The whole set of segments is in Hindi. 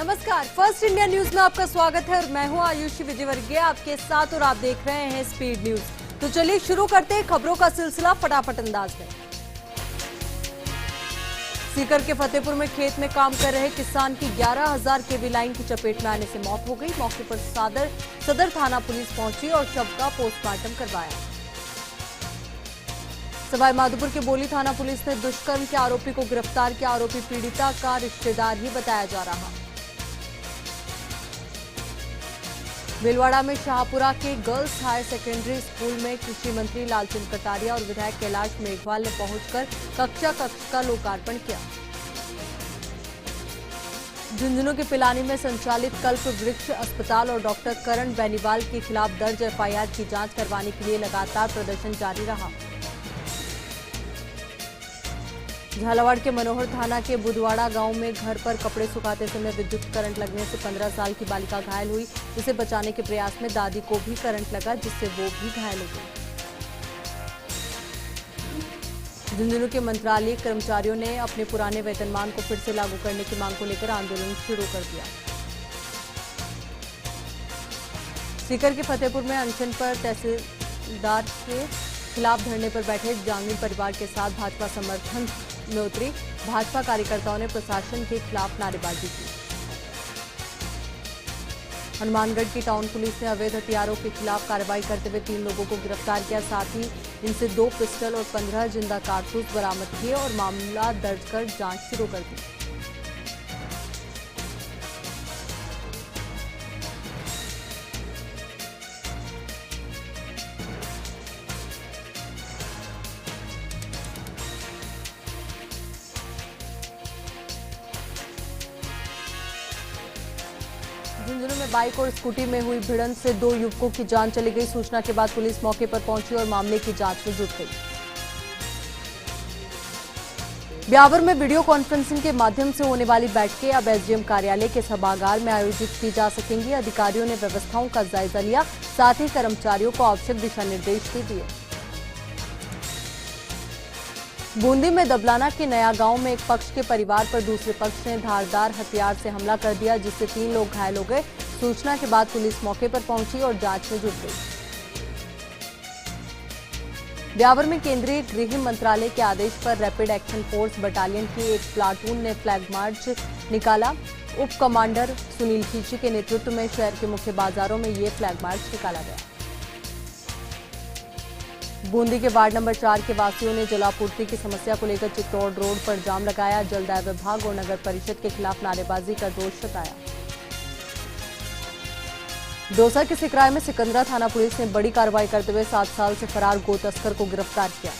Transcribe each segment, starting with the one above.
नमस्कार, फर्स्ट इंडिया न्यूज में आपका स्वागत है और मैं हूं आयुषी विजयवर्गीय आपके साथ और आप देख रहे हैं स्पीड न्यूज। तो चलिए शुरू करते हैं खबरों का सिलसिला फटाफट अंदाज में। सीकर के फतेहपुर में खेत में काम कर रहे किसान की 11,000 केवी लाइन की चपेट में आने से मौत हो गई। मौके पर सदर थाना पुलिस पहुंची और शव का पोस्टमार्टम करवाया। सवाई माधोपुर के बोली थाना पुलिस ने दुष्कर्म के आरोपी को गिरफ्तार किया। आरोपी पीड़िता का रिश्तेदार ही बताया जा रहा। भीलवाड़ा में शाहपुरा के गर्ल्स हायर सेकेंडरी स्कूल में कृषि मंत्री लालचंद कटारिया और विधायक कैलाश मेघवाल ने पहुंचकर कक्षा का लोकार्पण किया। झुंझुनू के पिलानी में संचालित कल्प वृक्ष अस्पताल और डॉक्टर करण बेनीवाल के खिलाफ दर्ज एफआईआर की जांच करवाने के लिए लगातार प्रदर्शन जारी रहा। झालावाड़ के मनोहर थाना के बुधवाड़ा गांव में घर पर कपड़े सुखाते समय विद्युत करंट लगने से 15 साल की बालिका घायल हुई। इसे बचाने के प्रयास में दादी को भी करंट लगा, जिससे वो भी घायल हो गई। झुंझुनू के मंत्रालय कर्मचारियों ने अपने पुराने वेतनमान को फिर से लागू करने की मांग को लेकर आंदोलन शुरू कर दिया। सीकर के फतेहपुर में अनशन पर तहसीलदार के खिलाफ धरने पर बैठे जांगीर परिवार के साथ भाजपा समर्थन में उतरी भाजपा कार्यकर्ताओं ने प्रशासन के खिलाफ नारेबाजी की। हनुमानगढ़ की टाउन पुलिस ने अवैध हथियारों के खिलाफ कार्रवाई करते हुए 3 लोगों को गिरफ्तार किया। साथ ही इनसे 2 पिस्टल और 15 जिंदा कारतूस बरामद किए और मामला दर्ज कर जांच शुरू कर दी। झुंझुनू में बाइक और स्कूटी में हुई भिड़ंत से 2 युवकों की जान चली गई। सूचना के बाद पुलिस मौके पर पहुंची और मामले की जांच में जुट गई। ब्यावर में वीडियो कॉन्फ्रेंसिंग के माध्यम से होने वाली बैठकें अब एसडीएम कार्यालय के सभागार में आयोजित की जा सकेंगी। अधिकारियों ने व्यवस्थाओं का जायजा लिया, साथ ही कर्मचारियों को आवश्यक दिशा निर्देश भी दिए। बूंदी में दबलाना के नया गांव में एक पक्ष के परिवार पर दूसरे पक्ष ने धारदार हथियार से हमला कर दिया, जिससे 3 लोग घायल हो गए। सूचना के बाद पुलिस मौके पर पहुंची और जांच में जुट गई। ब्यावर में केंद्रीय गृह मंत्रालय के आदेश पर रैपिड एक्शन फोर्स बटालियन की एक प्लाटून ने फ्लैग मार्च निकाला। उप कमांडर सुनील खींची के नेतृत्व में शहर के मुख्य बाजारों में ये फ्लैग मार्च निकाला गया। बूंदी के वार्ड नंबर 4 के वासियों ने जलापूर्ति की समस्या को लेकर चित्तौड़ रोड पर जाम लगाया। जलदाय विभाग और नगर परिषद के खिलाफ नारेबाजी का दोष जताया। दौसा के सिकराय में सिकंदरा थाना पुलिस ने बड़ी कार्रवाई करते हुए 7 साल से फरार गो तस्कर को गिरफ्तार किया।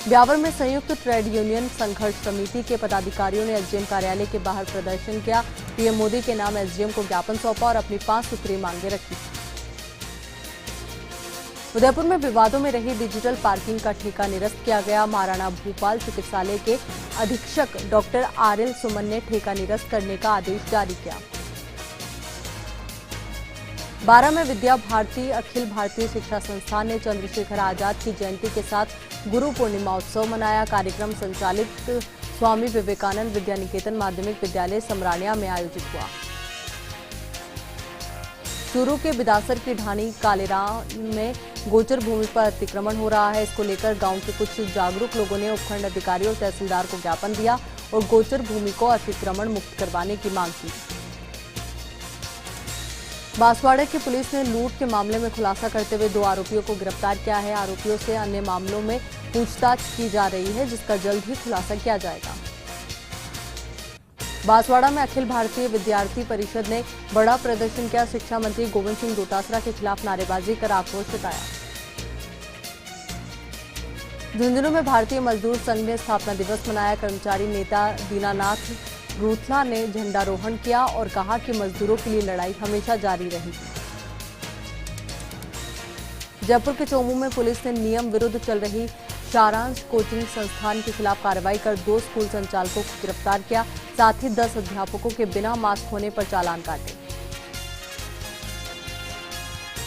ब्यावर में संयुक्त ट्रेड यूनियन संघर्ष समिति के पदाधिकारियों ने एसडीएम कार्यालय के बाहर प्रदर्शन किया। पीएम मोदी के नाम एसडीएम को ज्ञापन सौंपा और अपनी 5 सूत्रीय मांगे रखी। उदयपुर में विवादों में रही डिजिटल पार्किंग का ठेका निरस्त किया गया। महाराणा भूपाल चिकित्सालय के अधीक्षक डॉक्टर आरएल सुमन ने ठेका निरस्त करने का आदेश जारी किया। 12 में विद्या भारती अखिल भारतीय शिक्षा संस्थान ने चंद्रशेखर आजाद की जयंती के साथ गुरु पूर्णिमा उत्सव मनाया। कार्यक्रम संचालित स्वामी विवेकानंद विद्या निकेतन माध्यमिक विद्यालय समरानिया में आयोजित हुआ। चूरू के बिदासर की ढाणी कालेराम में गोचर भूमि पर अतिक्रमण हो रहा है। इसको लेकर गांव के कुछ जागरूक लोगों ने उपखंड अधिकारी और तहसीलदार को ज्ञापन दिया और गोचर भूमि को अतिक्रमण मुक्त करवाने की मांग की। बांसवाड़ा की पुलिस ने लूट के मामले में खुलासा करते हुए 2 आरोपियों को गिरफ्तार किया है। आरोपियों से अन्य मामलों में पूछताछ की जा रही है, जिसका जल्द ही खुलासा किया जाएगा। बांसवाड़ा में अखिल भारतीय विद्यार्थी परिषद ने बड़ा प्रदर्शन किया। शिक्षा मंत्री गोविंद सिंह डोटासरा के खिलाफ नारेबाजी कर आक्रोश जताया। झुंझुनू में भारतीय मजदूर संघ ने स्थापना दिवस मनाया। कर्मचारी नेता दीनानाथ रूथला ने झंडारोहण किया और कहा कि मजदूरों के लिए लड़ाई हमेशा जारी रहेगी। जयपुर के चोमू में पुलिस ने नियम विरुद्ध चल रही सारांश कोचिंग संस्थान के खिलाफ कार्रवाई कर 2 स्कूल संचालकों को गिरफ्तार किया। साथ ही 10 अध्यापकों के बिना मास्क होने पर चालान काटे।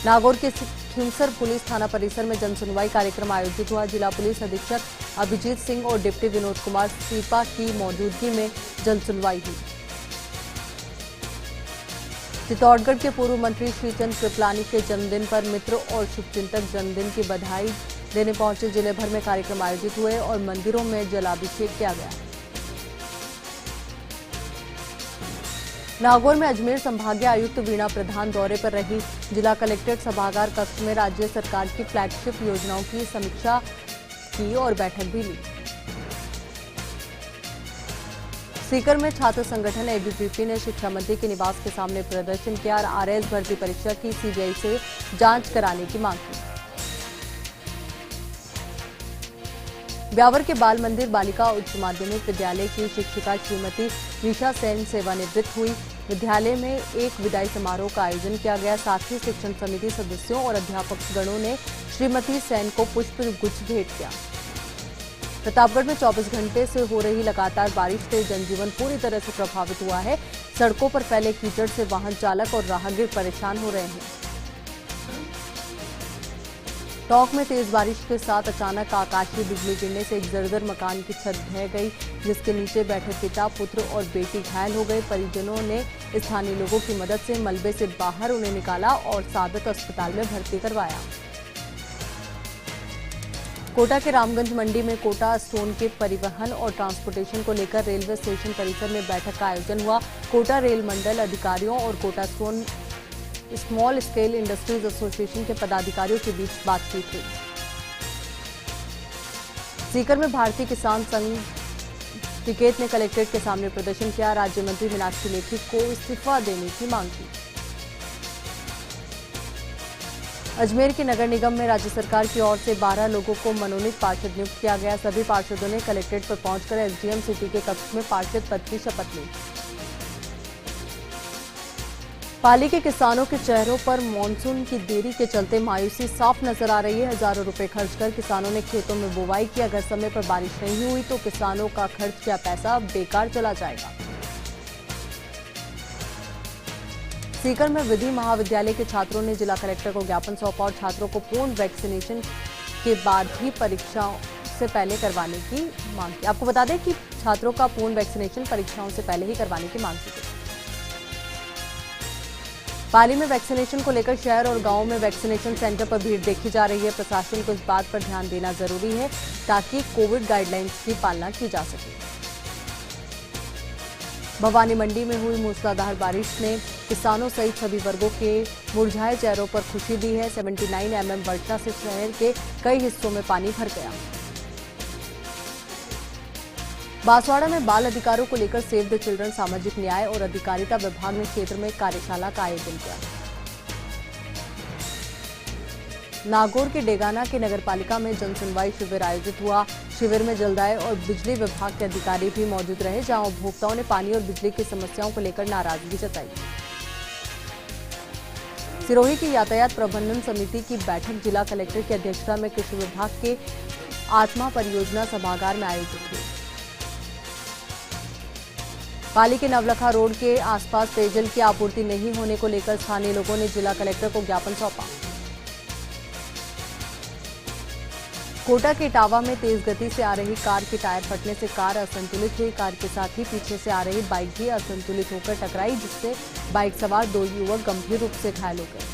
नागौर के खिमसर पुलिस थाना परिसर में जनसुनवाई कार्यक्रम आयोजित हुआ। जिला पुलिस अधीक्षक अभिजीत सिंह और डिप्टी विनोद कुमार सीपा की मौजूदगी में जनसुनवाई हुई। चित्तौड़गढ़ के पूर्व मंत्री श्रीचंद कृपलानी के जन्मदिन पर मित्र और शुभचिंतक जन्मदिन की बधाई देने पहुंचे। जिले भर में कार्यक्रम आयोजित हुए और मंदिरों में जलाभिषेक किया गया। नागौर में अजमेर संभागीय आयुक्त वीणा प्रधान दौरे पर रही। जिला कलेक्ट्रेट सभागार कक्ष में राज्य सरकार की फ्लैगशिप योजनाओं की समीक्षा की और बैठक भी ली। सीकर में छात्र संगठन एबीवीपी ने शिक्षा मंत्री के निवास के सामने प्रदर्शन किया और आरएएस भर्ती परीक्षा की सीबीआई से जांच कराने की मांग की। ब्यावर के बाल मंदिर बालिका उच्च माध्यमिक विद्यालय की शिक्षिका श्रीमती निशा सेन सेवानिवृत्त हुई। विद्यालय में एक विदाई समारोह का आयोजन किया गया। साथ ही शिक्षण समिति सदस्यों और अध्यापक गणों ने श्रीमती सेन को पुष्प गुच्छ भेंट किया। प्रतापगढ़ में 24 घंटे से हो रही लगातार बारिश से जनजीवन पूरी तरह से प्रभावित हुआ है। सड़कों पर फैले कीचड़ से वाहन चालक और राहगीर परेशान हो रहे हैं। टोंक में तेज बारिश के साथ अचानक आकाशीय बिजली गिरने से एक जर्जर मकान की छत ढह गई, जिसके नीचे बैठे पिता, पुत्र और बेटी घायल हो गए। परिजनों ने स्थानीय लोगों की मदद से मलबे से बाहर उन्हें निकाला और सादत अस्पताल में भर्ती करवाया। कोटा के रामगंज मंडी में कोटा स्टोन के परिवहन और ट्रांसपोर्टेशन को लेकर रेलवे स्टेशन परिसर में बैठक का आयोजन हुआ। कोटा रेल मंडल अधिकारियों और Kota stone small scale industries association के पदाधिकारियों के बीच बातचीत हुई। सीकर में भारतीय किसान संघ टिकैत ने कलेक्ट्रेट के सामने प्रदर्शन किया। राज्य मंत्री मीनाक्षी लेखी को इस्तीफा देने की मांग की। अजमेर के नगर निगम में राज्य सरकार की ओर से 12 लोगों को मनोनीत पार्षद नियुक्त किया गया। सभी पार्षदों ने कलेक्ट्रेट पर पहुंचकर एसडीएम सिटी के कक्ष में पार्षद पद की शपथ ली। पाली के किसानों के चेहरों पर मानसून की देरी के चलते मायूसी साफ नजर आ रही है। हजारों रुपए खर्च कर किसानों ने खेतों में बुवाई की। अगर समय पर बारिश नहीं हुई तो किसानों का खर्च किया पैसा बेकार चला जाएगा। सीकर में विधि महाविद्यालय के छात्रों ने जिला कलेक्टर को ज्ञापन सौंपा और छात्रों को पूर्ण वैक्सीनेशन के बाद ही परीक्षाओं से पहले करवाने की मांग की। आपको बता दें कि छात्रों का पूर्ण वैक्सीनेशन परीक्षाओं से पहले ही करवाने की मांग की गई। पाली में वैक्सीनेशन को लेकर शहर और गांवों में वैक्सीनेशन सेंटर पर भीड़ देखी जा रही है। प्रशासन को इस बात पर ध्यान देना जरूरी है ताकि कोविड गाइडलाइंस की पालना की जा सके। भवानी मंडी में हुई मूसलाधार बारिश ने किसानों सहित सभी वर्गों के मुरझाए चेहरों पर खुशी दी है। 79 mm वर्षा से शहर के कई हिस्सों में पानी भर गया। बांसवाड़ा में बाल अधिकारों को लेकर सेव द चिल्ड्रन सामाजिक न्याय और अधिकारिता विभाग ने क्षेत्र में कार्यशाला का आयोजन किया। नागौर के डेगाना के नगरपालिका में जनसुनवाई शिविर आयोजित हुआ। शिविर में जलदाय और बिजली विभाग के अधिकारी भी मौजूद रहे, जहां उपभोक्ताओं ने पानी और बिजली की समस्याओं को लेकर नाराजगी जताई। सिरोही की यातायात प्रबंधन समिति की बैठक जिला कलेक्टर की अध्यक्षता में कृषि विभाग के आत्मा परियोजना सभागार में आयोजित हुई। पाली के नवलखा रोड के आसपास पेयजल की आपूर्ति नहीं होने को लेकर स्थानीय लोगों ने जिला कलेक्टर को ज्ञापन सौंपा। कोटा के इटावा में तेज गति से आ रही कार के टायर फटने से कार असंतुलित हुई। कार के साथ ही पीछे से आ रही बाइक भी असंतुलित होकर टकराई, जिससे बाइक सवार 2 युवक गंभीर रूप से घायल हो गए।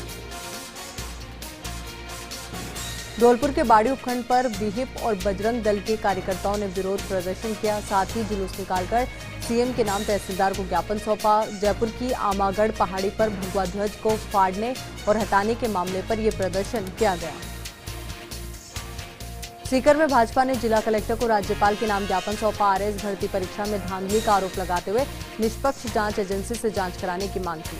धौलपुर के बाड़ी उपखंड पर विहिप और बजरंग दल के कार्यकर्ताओं ने विरोध प्रदर्शन किया। साथ ही जुलूस निकालकर सीएम के नाम तहसीलदार को ज्ञापन सौंपा। जयपुर की आमागढ़ पहाड़ी पर भगवा ध्वज को फाड़ने और हटाने के मामले पर यह प्रदर्शन किया गया। सीकर में भाजपा ने जिला कलेक्टर को राज्यपाल के नाम ज्ञापन सौंपा। आरएएस भर्ती परीक्षा में धांधली का आरोप लगाते हुए निष्पक्ष जांच एजेंसी से जांच कराने की मांग की।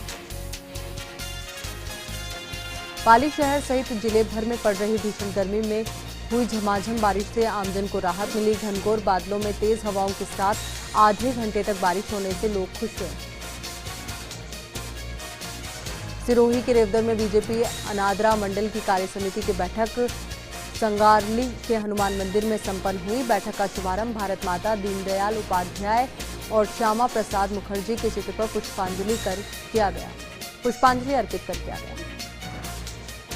पाली शहर सहित जिले भर में पड़ रही भीषण गर्मी में हुई झमाझम बारिश से आमजन को राहत मिली। घनघोर बादलों में तेज हवाओं के साथ आधे घंटे तक बारिश होने से लोग खुश हुए। सिरोही के रेवदर में बीजेपी अनादरा मंडल की कार्य समिति की बैठक संगारली के हनुमान मंदिर में संपन्न हुई। बैठक का शुभारंभ भारत माता दीनदयाल उपाध्याय और श्यामा प्रसाद मुखर्जी के चित्र पर पुष्पांजलि अर्पित कर किया गया।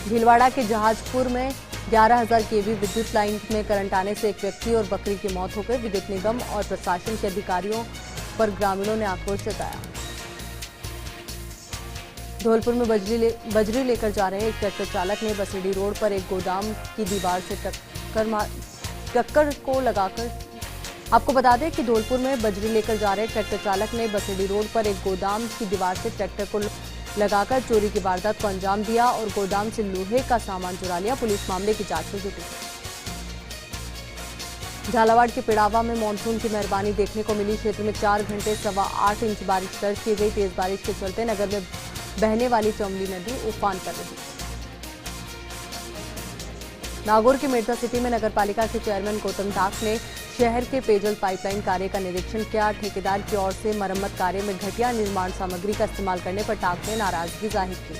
भीलवाड़ा के जहाजपुर में 11,000 केवी विद्युत लाइन में करंट आने से एक व्यक्ति और बकरी की मौत हो गई। विद्युत निगम और प्रशासन के अधिकारियों पर ग्रामीणों ने आक्रोश जताया। धौलपुर में बजरी लेकर जा रहे एक ट्रैक्टर चालक ने बसड़ी रोड पर एक गोदाम की दीवार से टक्कर को लगाकर आपको बता दें कि धौलपुर में बजरी लेकर जा रहे ट्रैक्टर चालक ने बसड़ी रोड पर एक गोदाम की दीवार से ट्रैक्टर को लगाकर चोरी की वारदात को अंजाम दिया और गोदाम से लोहे का सामान चुरा लिया। पुलिस मामले की जांच में जुटी। झालावाड़ के पिड़ावा में मानसून की मेहरबानी देखने को मिली। क्षेत्र में 4 घंटे 8.25 इंच बारिश दर्ज की गई। तेज बारिश के चलते नगर में बहने वाली चमली नदी उफान पर रही। नागौर के मिर्जा सिटी में नगर पालिका के चेयरमैन गौतम दास ने शहर के पेयजल पाइपलाइन कार्य का निरीक्षण किया। ठेकेदार की ओर से मरम्मत कार्य में घटिया निर्माण सामग्री का इस्तेमाल करने पर टाक ने नाराजगी जाहिर की।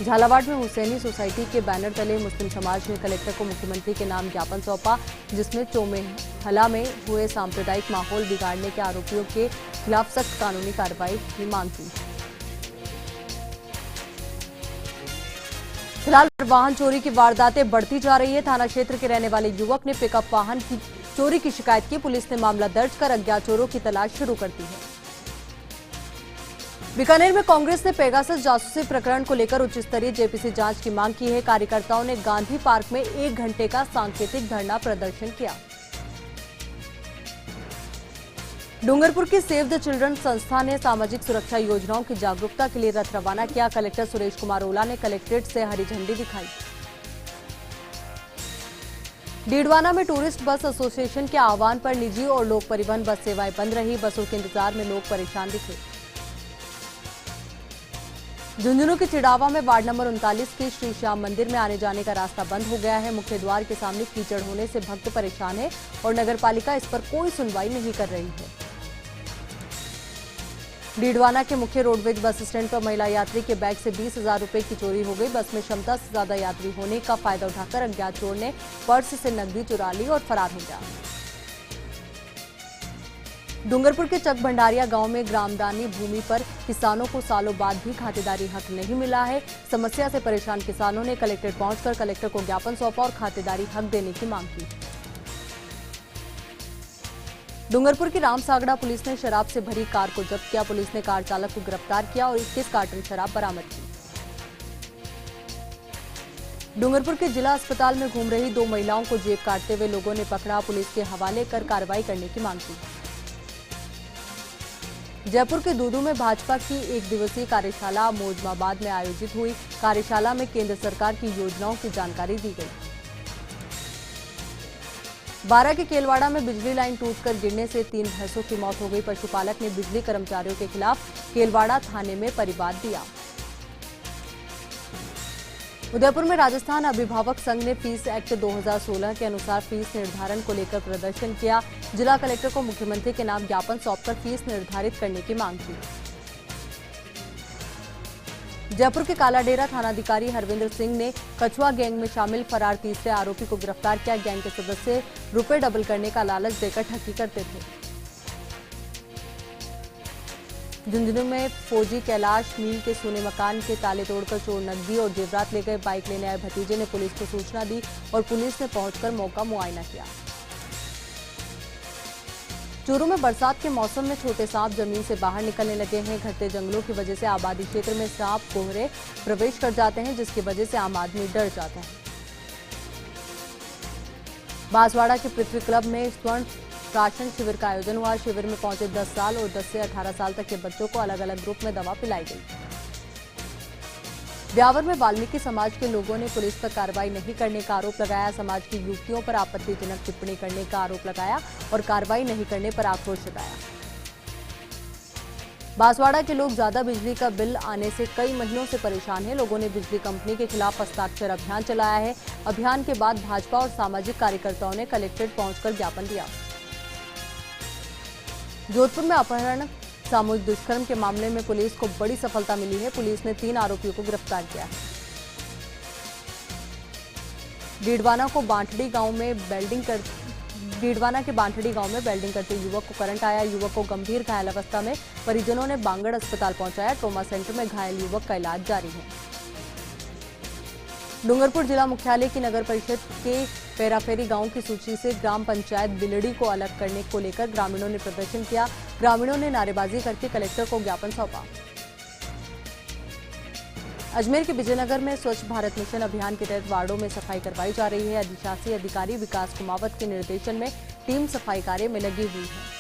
झालावाड़ में हुसैनी सोसाइटी के बैनर तले मुस्लिम समाज ने कलेक्टर को मुख्यमंत्री के नाम ज्ञापन सौंपा, जिसमें चौमेहला में हुए सांप्रदायिक माहौल बिगाड़ने के आरोपियों के खिलाफ सख्त कानूनी कार्रवाई की मांग की। फिलहाल वाहन चोरी की वारदातें बढ़ती जा रही है। थाना क्षेत्र के रहने वाले युवक ने पिकअप वाहन की चोरी की शिकायत की। पुलिस ने मामला दर्ज कर अज्ञात चोरों की तलाश शुरू कर दी है। बीकानेर में कांग्रेस ने पेगासस जासूसी प्रकरण को लेकर उच्च स्तरीय जेपीसी जांच की मांग की है। कार्यकर्ताओं ने गांधी पार्क में 1 घंटे का सांकेतिक धरना प्रदर्शन किया। डूंगरपुर की सेव द चिल्ड्रन संस्था ने सामाजिक सुरक्षा योजनाओं की जागरूकता के लिए रथ रवाना किया। कलेक्टर सुरेश कुमार ओला ने कलेक्ट्रेट से हरी झंडी दिखाई। डीडवाना में टूरिस्ट बस एसोसिएशन के आह्वान पर निजी और लोक परिवहन बस सेवाएं बंद रही। बसों के इंतजार में लोग परेशान दिखे। झुंझुनू के चिड़ावा में वार्ड नंबर 39 के श्री श्याम मंदिर में आने जाने का रास्ता बंद हो गया है। मुख्य द्वार के सामने कीचड़ होने से भक्त परेशान है और नगरपालिका इस पर कोई सुनवाई नहीं कर रही है। डीडवाना के मुख्य रोडवेज बस स्टैंड पर महिला यात्री के बैग से 20,000 रुपए की चोरी हो गई। बस में क्षमता से ज्यादा यात्री होने का फायदा उठाकर अज्ञात चोर ने पर्स से नकदी चुरा ली और फरार हो गया। डूंगरपुर के चक भंडारिया गांव में ग्रामदानी भूमि पर किसानों को सालों बाद भी खातेदारी हक नहीं मिला है। समस्या से परेशान किसानों ने कलेक्ट्रेट पहुंचकर कलेक्टर को ज्ञापन सौंपा और खातेदारी हक देने की मांग की। डूंगरपुर की रामसागड़ा पुलिस ने शराब से भरी कार को जब्त किया। पुलिस ने कार चालक को गिरफ्तार किया और 21 कार्टन शराब बरामद की। डूंगरपुर के जिला अस्पताल में घूम रही 2 महिलाओं को जेब काटते हुए लोगों ने पकड़ा। पुलिस के हवाले कर कार्रवाई करने की मांग की। जयपुर के दूदू में भाजपा की 1 दिवसीय कार्यशाला मौजमाबाद में आयोजित हुई। कार्यशाला में केंद्र सरकार की योजनाओं की जानकारी दी गई। बारा के केलवाड़ा में बिजली लाइन टूटकर गिरने से 3 भैंसों की मौत हो गई। पशुपालक ने बिजली कर्मचारियों के खिलाफ केलवाड़ा थाने में परिवाद दिया। उदयपुर में राजस्थान अभिभावक संघ ने फीस एक्ट 2016 के अनुसार फीस निर्धारण को लेकर प्रदर्शन किया। जिला कलेक्टर को मुख्यमंत्री के नाम ज्ञापन सौंपकर फीस निर्धारित करने की मांग की। जयपुर के कालाडेरा थानाधिकारी हरविंद्र सिंह ने कछुआ गैंग में शामिल फरार तीसरे आरोपी को गिरफ्तार किया। गैंग के सदस्य रुपए डबल करने का लालच देकर ठगी करते थे। झुंझुनू में फौजी कैलाश मील के सोने मकान के ताले तोड़कर चोर नकदी और जेवरात ले गए। बाइक लेने आए भतीजे ने पुलिस को सूचना दी और पुलिस ने पहुंचकर मौका मुआयना किया। चूरू में बरसात के मौसम में छोटे सांप जमीन से बाहर निकलने लगे हैं। घटते जंगलों की वजह से आबादी क्षेत्र में सांप कोहरे प्रवेश कर जाते हैं, जिसकी वजह से आम आदमी डर जाता है। बांसवाड़ा के पृथ्वी क्लब में स्वर्ण प्राशन शिविर का आयोजन हुआ। शिविर में पहुंचे 10 साल और 10 से 18 साल तक के बच्चों को अलग अलग ग्रुप में दवा पिलाई गई। ब्यावर में वाल्मीकि समाज के लोगों ने पुलिस पर कार्रवाई नहीं करने का आरोप लगाया। समाज की युवतियों पर आपत्तिजनक टिप्पणी करने का आरोप लगाया और कार्रवाई नहीं करने पर आक्रोश जताया। बांसवाड़ा के लोग ज्यादा बिजली का बिल आने से कई महीनों से परेशान हैं। लोगों ने बिजली कंपनी के खिलाफ हस्ताक्षर अभियान चलाया है। अभियान के बाद भाजपा और सामाजिक कार्यकर्ताओं ने कलेक्ट्रेट पहुंचकर ज्ञापन दिया। जोधपुर में अपहरण सामूहिक दुष्कर्म के मामले में पुलिस को बड़ी सफलता मिली है। पुलिस ने 3 आरोपियों को गिरफ्तार किया है। डीडवाना को बांटड़ी गांव में डीडवाना के बांठड़ी गांव में वेल्डिंग करते युवक को करंट आया। युवक को गंभीर घायल अवस्था में परिजनों ने बांगड़ अस्पताल पहुंचाया। ट्रॉमा सेंटर में घायल युवक का इलाज जारी है। डूंगरपुर जिला मुख्यालय की नगर परिषद के पेराफेरी गांव की सूची से ग्राम पंचायत बिलड़ी को अलग करने को लेकर ग्रामीणों ने प्रदर्शन किया। ग्रामीणों ने नारेबाजी करके कलेक्टर को ज्ञापन सौंपा। अजमेर के विजयनगर में स्वच्छ भारत मिशन अभियान के तहत वार्डों में सफाई करवाई जा रही है। अधिशासी अधिकारी विकास कुमावत के निर्देशन में टीम सफाई कार्य में लगी हुई है।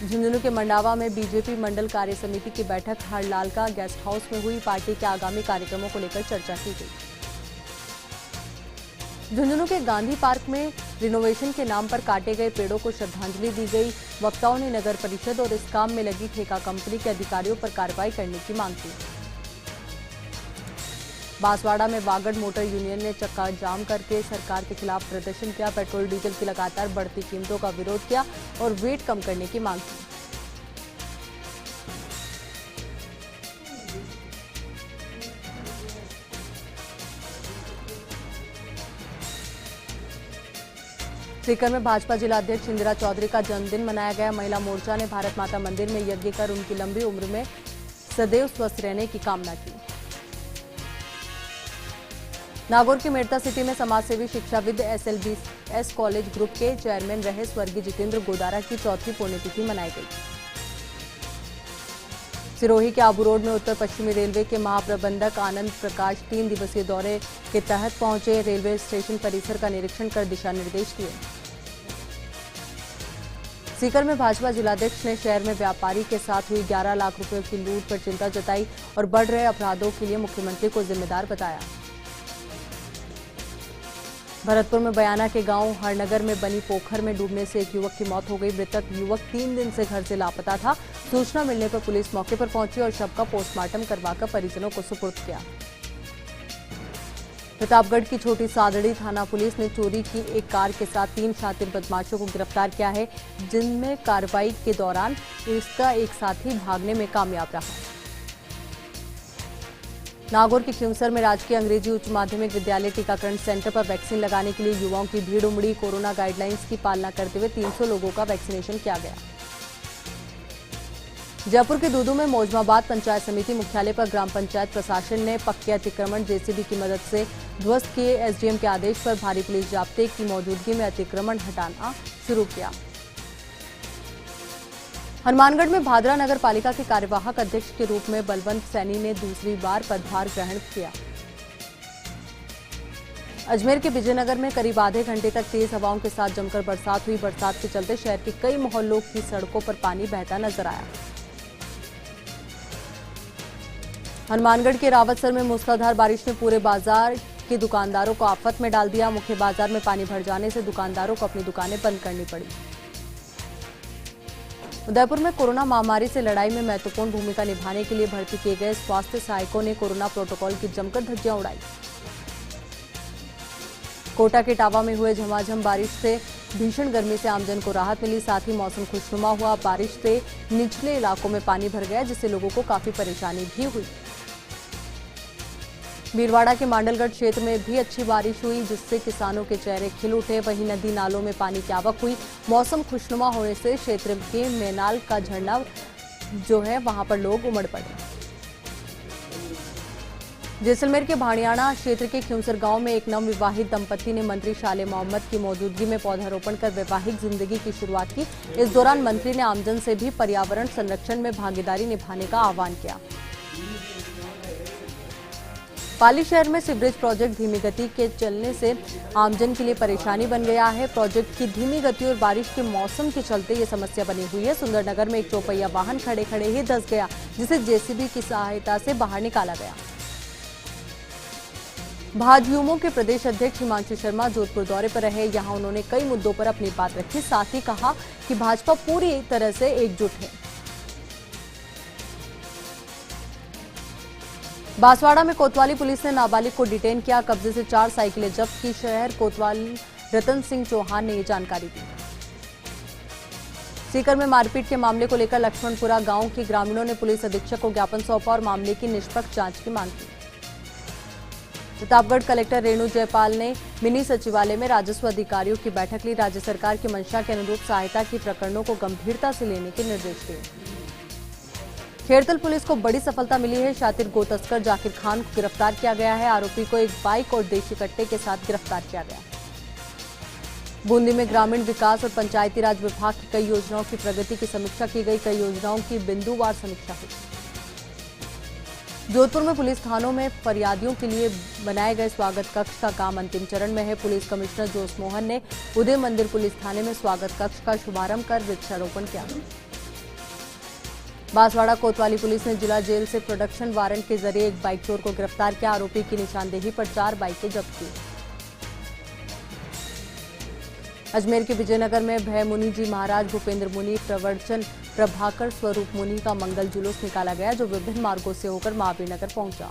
झुंझुनू के मंडावा में बीजेपी मंडल कार्य समिति की बैठक हरलालका गेस्ट हाउस में हुई। पार्टी के आगामी कार्यक्रमों को लेकर चर्चा की गई। झुंझुनू के गांधी पार्क में रिनोवेशन के नाम पर काटे गए पेड़ों को श्रद्धांजलि दी गई। वक्ताओं ने नगर परिषद और इस काम में लगी ठेका कंपनी के अधिकारियों पर कार्रवाई करने की मांग की। बांसवाड़ा में वागड़ मोटर यूनियन ने चक्का जाम करके सरकार के खिलाफ प्रदर्शन किया। पेट्रोल डीजल की लगातार बढ़ती कीमतों का विरोध किया और वेट कम करने की मांग की। सीकर में भाजपा जिला अध्यक्ष इंदिरा चौधरी का जन्मदिन मनाया गया। महिला मोर्चा ने भारत माता मंदिर में यज्ञ कर उनकी लंबी उम्र में सदैव स्वस्थ रहने की कामना की। नागौर की मेड़ता सिटी में समाजसेवी शिक्षाविद SLBS कॉलेज ग्रुप के चेयरमैन रहे स्वर्गीय जितेंद्र गोदारा की चौथी पुण्यतिथि मनाई गई। सिरोही के आबू रोड में उत्तर पश्चिमी रेलवे के महाप्रबंधक आनंद प्रकाश 3 दिवसीय दौरे के तहत पहुंचे। रेलवे स्टेशन परिसर का निरीक्षण कर दिशा निर्देश दिए। सीकर में भाजपा जिलाध्यक्ष ने शहर में व्यापारी के साथ हुई 11 लाख रुपए की लूट पर चिंता जताई और बढ़ रहे अपराधों के लिए मुख्यमंत्री को जिम्मेदार बताया। भरतपुर में बयाना के गांव हरनगर में बनी पोखर में डूबने से एक युवक की मौत हो गई। मृतक युवक 3 दिन से घर से लापता था। सूचना मिलने पर पुलिस मौके पर पहुंची और शव का पोस्टमार्टम करवाकर परिजनों को सुपुर्द किया। प्रतापगढ़ की छोटी सादड़ी थाना पुलिस ने चोरी की एक कार के साथ 3 शातिर बदमाशों को गिरफ्तार किया है, जिनमें कार्रवाई के दौरान इसका एक साथी भागने में कामयाब रहा। नागौर के खिंवसर में राजकीय अंग्रेजी उच्च माध्यमिक विद्यालय टीकाकरण सेंटर पर वैक्सीन लगाने के लिए युवाओं की भीड़ उमड़ी। कोरोना गाइडलाइंस की पालना करते हुए 300 लोगों का वैक्सीनेशन किया गया। जयपुर के दूदू में मौजमाबाद पंचायत समिति मुख्यालय पर ग्राम पंचायत प्रशासन ने पक्के अतिक्रमण जेसीबी की मदद से ध्वस्त किए। एसडीएम के आदेश पर भारी पुलिस जाब्ते की मौजूदगी में अतिक्रमण हटाना शुरू किया। हनुमानगढ़ में भादरा नगर पालिका के कार्यवाहक अध्यक्ष के रूप में बलवंत सैनी ने दूसरी बार पदभार ग्रहण किया। अजमेर के विजयनगर में करीब आधे घंटे तक तेज हवाओं के साथ जमकर बरसात हुई। बरसात के चलते शहर के कई मोहल्लों की सड़कों पर पानी बहता नजर आया। हनुमानगढ़ के रावतसर में मूसलाधार बारिश ने पूरे बाजार के दुकानदारों को आफत में डाल दिया। मुख्य बाजार में पानी भर जाने से दुकानदारों को अपनी दुकानें बंद करनी पड़ी। उदयपुर में कोरोना महामारी से लड़ाई में महत्वपूर्ण भूमिका निभाने के लिए भर्ती किए गए स्वास्थ्य सहायकों ने कोरोना प्रोटोकॉल की जमकर धज्जियां उड़ाई। कोटा के टावा में हुए झमाझम बारिश से भीषण गर्मी से आमजन को राहत मिली। साथ ही मौसम खुशनुमा हुआ। बारिश से निचले इलाकों में पानी भर गया, जिससे लोगों को काफी परेशानी भी हुई। भीलवाड़ा के मांडलगढ़ क्षेत्र में भी अच्छी बारिश हुई, जिससे किसानों के चेहरे खिल उठे। वहीं नदी नालों में पानी की आवक हुई। मौसम खुशनुमा होने से क्षेत्र के मैनाल का झरना जो है वहां पर लोग उमड़ पड़े। जैसलमेर के भाड़ियाना क्षेत्र के खिंवसर गांव में एक नवविवाहित दंपति ने मंत्री शाले मोहम्मद की मौजूदगी में पौधारोपण कर वैवाहिक जिंदगी की शुरुआत की। इस दौरान मंत्री ने आमजन से भी पर्यावरण संरक्षण में भागीदारी निभाने का आह्वान किया। पाली शहर में सीवरेज प्रोजेक्ट धीमी गति के चलने से आमजन के लिए परेशानी बन गया है। प्रोजेक्ट की धीमी गति और बारिश के मौसम के चलते ये समस्या बनी हुई है। सुंदरनगर में एक चौपहिया वाहन खड़े खड़े ही धंस गया, जिसे जेसीबी की सहायता से बाहर निकाला गया। भाजयुमो के प्रदेश अध्यक्ष हिमांशु शर्मा जोधपुर दौरे पर रहे। यहां उन्होंने कई मुद्दों पर अपनी बात रखी। साथ ही कहा कि भाजपा पूरी तरह से एकजुट है। बांसवाड़ा में कोतवाली पुलिस ने नाबालिग को डिटेन किया। कब्जे से 4 साइकिलें जब्त की। शहर कोतवाली रतन सिंह चौहान ने ये जानकारी दी। सीकर में मारपीट के मामले को लेकर लक्ष्मणपुरा गांव के ग्रामीणों ने पुलिस अधीक्षक को ज्ञापन सौंपा और मामले की निष्पक्ष जांच की मांग की। प्रतापगढ़ कलेक्टर रेणु जयपाल ने मिनी सचिवालय में राजस्व अधिकारियों की बैठक ली। राज्य सरकार की मंशा के अनुरूप सहायता की प्रकरणों को गंभीरता से लेने के निर्देश दिए। खेड़तल पुलिस को बड़ी सफलता मिली है। शातिर गो तस्कर जाकिर खान को गिरफ्तार किया गया है। आरोपी को एक बाइक और देशी कट्टे के साथ गिरफ्तार किया गया। बूंदी में ग्रामीण विकास और पंचायती राज विभाग की कई योजनाओं की प्रगति की समीक्षा की गई। कई योजनाओं की बिंदुवार समीक्षा हुई। जोधपुर में पुलिस थानों में फरियादियों के लिए बनाए गए स्वागत कक्ष का काम अंतिम चरण में है। पुलिस कमिश्नर जोश मोहन ने उदय मंदिर पुलिस थाने में स्वागत कक्ष का शुभारंभ कर वृक्षारोपण किया। बांसवाड़ा कोतवाली पुलिस ने जिला जेल से प्रोडक्शन वारंट के जरिए एक बाइक चोर को गिरफ्तार किया। आरोपी की निशानदेही पर 4 बाइकें जब्त की। अजमेर के विजयनगर में भय मुनि जी महाराज भूपेंद्र मुनि प्रवचन प्रभाकर स्वरूप मुनि का मंगल जुलूस निकाला गया, जो विभिन्न मार्गों से होकर महावीर नगर पहुंचा।